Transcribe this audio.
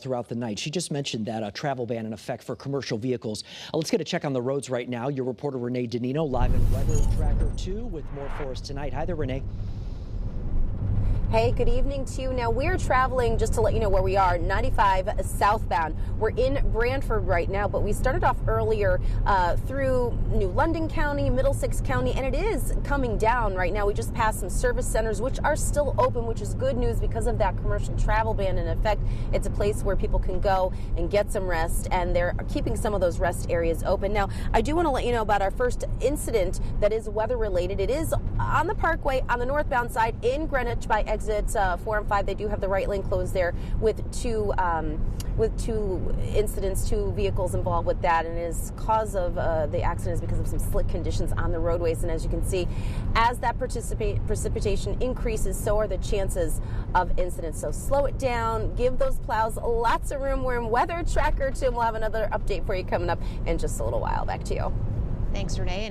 throughout the night. She just mentioned that a travel ban in effect for commercial vehicles. Let's get a check on the roads right now. Your reporter Renee Danino live in Weather Tracker 2 with more for us tonight. Hi there, Renee. Hey, good evening to you. Now, we're traveling, just to let you know where we are, 95 southbound. We're in Brantford right now, but we started off earlier through New London County, Middlesex County, and it is coming down right now. We just passed some service centers, which are still open, which is good news because of that commercial travel ban in effect. It's a place where people can go and get some rest, and they're keeping some of those rest areas open. Now, I do want to let you know about our first incident that is weather-related. It is on the Parkway on the northbound side in Greenwich by exits 4 and 5. They do have the right lane closed there with two incidents, 2 vehicles involved with that, and it is cause of the accident is because of some slick conditions on the roadways. And as you can see, as that precipitation increases, so are the chances of incidents. So slow it down, give those plows lots of room. We're in Weather Tracker 2, and we'll have another update for you coming up in just a little while. Back to you. Thanks, Renee.